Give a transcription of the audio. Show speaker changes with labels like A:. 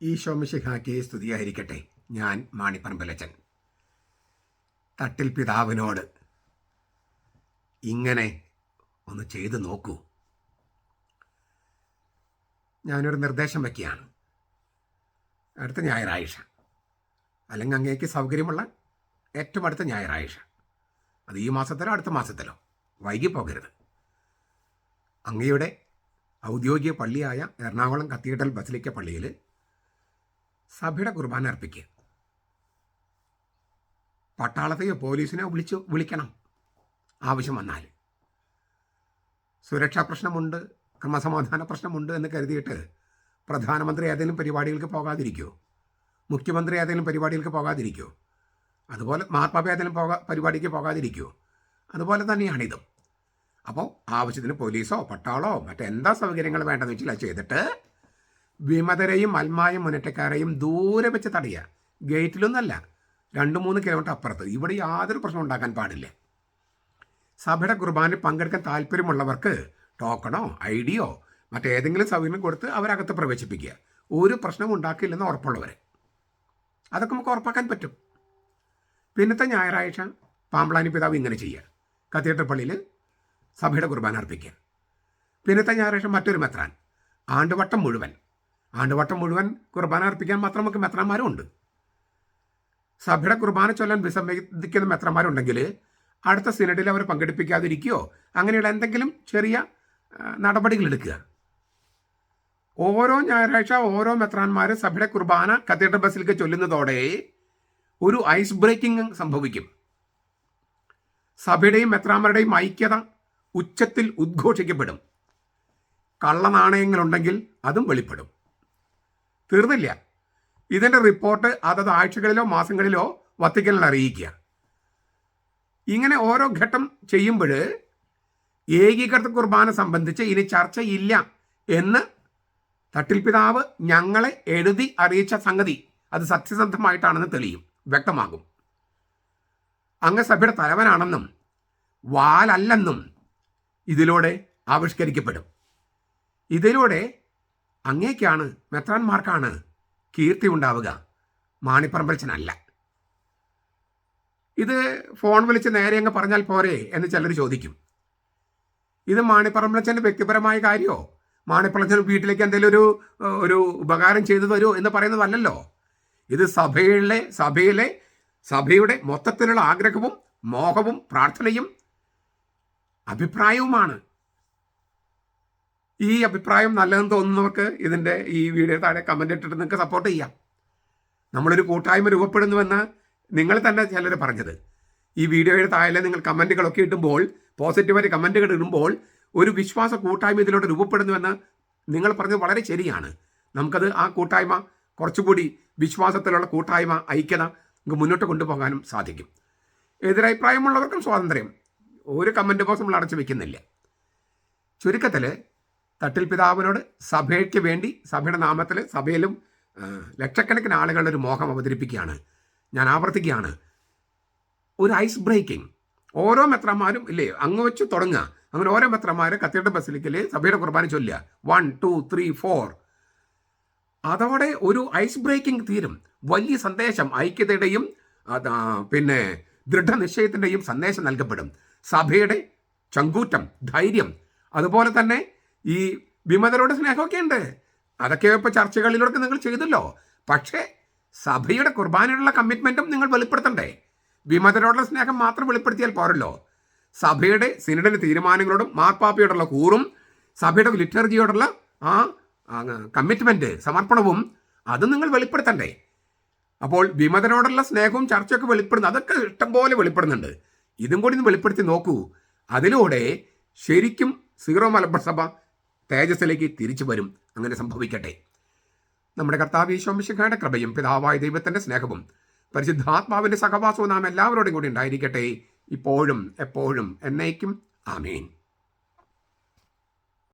A: ഈശോ മിശിഹായ്ക്ക് സ്തുതിയായിരിക്കട്ടെ. ഞാൻ മാണിപ്പറമ്പലച്ചൻ. തട്ടിൽ പിതാവിനോട് ഇങ്ങനെ ഒന്ന് ചെയ്തു നോക്കൂ. ഞാനൊരു നിർദ്ദേശം വയ്ക്കുകയാണ്. അടുത്ത ഞായറാഴ്ച, അല്ലെങ്കിൽ അങ്ങേക്ക് സൗകര്യമുള്ള ഏറ്റവും അടുത്ത ഞായറാഴ്ച, അത് ഈ മാസത്തിലോ അടുത്ത മാസത്തിലോ, വൈകി പോകരുത്. അങ്ങയുടെ ഔദ്യോഗിക പള്ളിയായ എറണാകുളം കത്തീഡ്രൽ ബസിലിക്ക പള്ളിയിൽ സഭയുടെ കുർബാന അർപ്പിക്കുക. പട്ടാളത്തെയോ പോലീസിനെയോ വിളിക്കണം ആവശ്യം വന്നാൽ. സുരക്ഷാ പ്രശ്നമുണ്ട്, ക്രമസമാധാന പ്രശ്നമുണ്ട് എന്ന് കരുതിയിട്ട് പ്രധാനമന്ത്രി ഏതെങ്കിലും പരിപാടികൾക്ക് പോകാതിരിക്കുമോ? മുഖ്യമന്ത്രി ഏതെങ്കിലും പരിപാടികൾക്ക് പോകാതിരിക്കുമോ? അതുപോലെ മാർപ്പാപ്പ ഏതെങ്കിലും പരിപാടിക്ക് പോകാതിരിക്കുമോ? അതുപോലെ തന്നെയാണിതും. അപ്പോൾ ആവശ്യത്തിന് പോലീസോ പട്ടാളോ മറ്റെന്താ സൗകര്യങ്ങൾ വേണ്ടതെന്ന് വെച്ചാൽ അത് ചെയ്തിട്ട് വിമതരെയും അൽമായ മുന്നേറ്റക്കാരെയും ദൂരെ വെച്ച് തടയുക. ഗേറ്റിലൊന്നല്ല, 2-3 കിലോമീറ്റർ അപ്പുറത്ത്. ഇവിടെ യാതൊരു പ്രശ്നം ഉണ്ടാക്കാൻ പാടില്ല. സഭയുടെ കുർബാനയിൽ പങ്കെടുക്കാൻ താല്പര്യമുള്ളവർക്ക് ടോക്കണോ ഐഡിയോ മറ്റേതെങ്കിലും സൗകര്യം കൊടുത്ത് അവരകത്ത് പ്രവേശിപ്പിക്കുക. ഒരു പ്രശ്നം ഉണ്ടാക്കില്ലെന്ന് ഉറപ്പുള്ളവർ. അതൊക്കെ നമുക്ക് ഉറപ്പാക്കാൻ പറ്റും. പിന്നത്തെ ഞായറാഴ്ച പാമ്പ്ളാനി പിതാവ് ഇങ്ങനെ ചെയ്യുക. കത്തീഡ്രൽ പള്ളിയിൽ സഭയുടെ കുർബാന അർപ്പിക്കുക. പിന്നത്തെ ഞായറാഴ്ച മറ്റൊരു മെത്രാൻ ആണ്ടുവട്ടം മുഴുവൻ കുർബാന അർപ്പിക്കാൻ മാത്രം നമുക്ക് മെത്രാന്മാരും ഉണ്ട്. സഭയുടെ കുർബാന ചൊല്ലാൻ വിസമ്മതിക്കുന്ന മെത്രാന്മാരുണ്ടെങ്കിൽ അടുത്ത സിനഡിൽ അവർ പങ്കെടുപ്പിക്കാതിരിക്കുകയോ അങ്ങനെയുള്ള എന്തെങ്കിലും ചെറിയ നടപടികൾ എടുക്കുക. ഓരോ ഞായറാഴ്ച ഓരോ മെത്രാന്മാർ സഭയുടെ കുർബാന കത്തീഡ്രൽ ബസിലിക്ക ചൊല്ലുന്നതോടെ ഒരു ഐസ് ബ്രേക്കിംഗ് സംഭവിക്കും. സഭയുടെയും മെത്രാന്മാരുടെയും ഐക്യത ഉച്ചത്തിൽ ഉദ്ഘോഷിക്കപ്പെടും. കള്ളനാണയങ്ങളുണ്ടെങ്കിൽ അതും വെളിപ്പെടും. തീർന്നില്ല. ഇതിൻ്റെ റിപ്പോർട്ട് അതത് ആഴ്ചകളിലോ മാസങ്ങളിലോ വത്തിക്കനിൽ അറിയിക്കുക. ഇങ്ങനെ ഓരോ ഘട്ടം ചെയ്യുമ്പോൾ ഏകീകൃത കുർബാന സംബന്ധിച്ച് ഇനി ചർച്ചയില്ല എന്ന് തട്ടിൽ പിതാവ് ഞങ്ങളെ എഴുതി അറിയിച്ച സംഗതി അത് സത്യസന്ധമായിട്ടാണെന്ന് തെളിയും, വ്യക്തമാകും. അങ്ങ് സഭയുടെ തലവനാണെന്നും വാലല്ലെന്നും ഇതിലൂടെ ആവിഷ്കരിക്കപ്പെടും. ഇതിലൂടെ അങ്ങേക്കാണ്, മെത്രാന്മാർക്കാണ് കീർത്തി ഉണ്ടാവുക, മാണിപ്പറമ്പലച്ചനല്ല. ഇത് ഫോൺ വിളിച്ച് നേരെ അങ്ങ് പറഞ്ഞാൽ പോരെ എന്ന് ചിലർ ചോദിക്കും. ഇത് മാണിപ്പറമ്പലച്ചൻ്റെ വ്യക്തിപരമായ കാര്യമോ മാണിപ്പറമ്പലച്ചൻ വീട്ടിലേക്ക് എന്തെങ്കിലും ഒരു ഉപകാരം ചെയ്തു തരുമോ എന്ന് പറയുന്നതല്ലല്ലോ. ഇത് സഭയുടെ മൊത്തത്തിലുള്ള ആഗ്രഹവും മോഹവും പ്രാർത്ഥനയും അഭിപ്രായവുമാണ്. ഈ അഭിപ്രായം നല്ലതെന്ന് തോന്നുന്നവർക്ക് ഇതിൻ്റെ ഈ വീഡിയോ താഴെ കമൻ്റ് ഇട്ടിട്ട് നിങ്ങൾക്ക് സപ്പോർട്ട് ചെയ്യാം. നമ്മളൊരു കൂട്ടായ്മ രൂപപ്പെടുന്നുവെന്ന് നിങ്ങൾ തന്നെ ചിലർ പറഞ്ഞത്. ഈ വീഡിയോയുടെ താഴെ നിങ്ങൾ കമൻറ്റുകളൊക്കെ ഇടുമ്പോൾ, പോസിറ്റീവായിട്ട് കമൻറ്റുകൾ ഇടുമ്പോൾ ഒരു വിശ്വാസ കൂട്ടായ്മ ഇതിലൂടെ രൂപപ്പെടുന്നുവെന്ന് നിങ്ങൾ പറഞ്ഞത് വളരെ ശരിയാണ്. നമുക്കത് ആ കൂട്ടായ്മ കുറച്ചുകൂടി വിശ്വാസത്തിലുള്ള കൂട്ടായ്മ ഐക്യത നമുക്ക് മുന്നോട്ട് കൊണ്ടുപോകാനും സാധിക്കും. എതിരഭിപ്രായമുള്ളവർക്കും സ്വാതന്ത്ര്യം. ഒരു കമൻറ്റ് ബോക്സ് നമ്മൾ അടച്ചു വയ്ക്കുന്നില്ല. ചുരുക്കത്തിൽ തട്ടിൽ പിതാവിനോട് സഭയ്ക്ക് വേണ്ടി സഭയുടെ നാമത്തിൽ സഭയിലും ലക്ഷക്കണക്കിന് ആളുകളുടെ ഒരു മോഹം അവതരിപ്പിക്കുകയാണ്. ഞാൻ ആവർത്തിക്കുകയാണ്, ഒരു ഐസ് ബ്രേക്കിംഗ്. ഓരോ മെത്രാന്മാരും ഇല്ലേ അങ്ങ് വെച്ച് തുടങ്ങുക. അങ്ങനെ ഓരോ മെത്രാന്മാർ കത്തീഡ്രൽ ബസിലിക്കയിൽ സഭയുടെ കുർബാന ചൊല്ലുക. 1 2 3 4. അതോടെ ഒരു ഐസ് ബ്രേക്കിംഗ് തീരും. വലിയ സന്ദേശം, ഐക്യതയുടെയും പിന്നെ ദൃഢനിശ്ചയത്തിൻ്റെയും സന്ദേശം നൽകപ്പെടും. സഭയുടെ ചങ്കൂറ്റം, ധൈര്യം, അതുപോലെ തന്നെ ഈ വിമതരോട് സ്നേഹമൊക്കെ ഉണ്ട്. അതൊക്കെ ഇപ്പോൾ ചർച്ചകളിലൂടെ നിങ്ങൾ ചെയ്തല്ലോ. പക്ഷേ സഭയുടെ കുർബാനയോടുള്ള കമ്മിറ്റ്മെൻറ്റും നിങ്ങൾ വെളിപ്പെടുത്തണ്ടേ? വിമതരോടുള്ള സ്നേഹം മാത്രം വെളിപ്പെടുത്തിയാൽ പോരല്ലോ. സഭയുടെ സിനഡിലെ തീരുമാനങ്ങളോടും മാർപ്പാപ്പയോടുള്ള കൂറും സഭയുടെ ലിറ്റർജിയോടുള്ള ആ കമ്മിറ്റ്മെൻറ്റ്, സമർപ്പണവും അത് നിങ്ങൾ വെളിപ്പെടുത്തണ്ടേ? അപ്പോൾ വിമതരോടുള്ള സ്നേഹവും ചർച്ചയൊക്കെ വെളിപ്പെടുന്നു, അതൊക്കെ ഇഷ്ടംപോലെ വെളിപ്പെടുന്നുണ്ട്. ഇതും കൂടി ഒന്ന് വെളിപ്പെടുത്തി നോക്കൂ. അതിലൂടെ ശരിക്കും സീറോ മലബാർ സഭ തേജസ്സിലേക്ക് തിരിച്ചു വരും. അങ്ങനെ സംഭവിക്കട്ടെ. നമ്മുടെ കർത്താവ് ഈശോ മിശിഹായുടെ കൃപയും പിതാവായ ദൈവത്തിൻ്റെ സ്നേഹവും പരിശുദ്ധാത്മാവിൻ്റെ സഹവാസവും നാം എല്ലാവരോടും കൂടി ഉണ്ടായിരിക്കട്ടെ, ഇപ്പോഴും എപ്പോഴും എന്നേക്കും. ആമേൻ.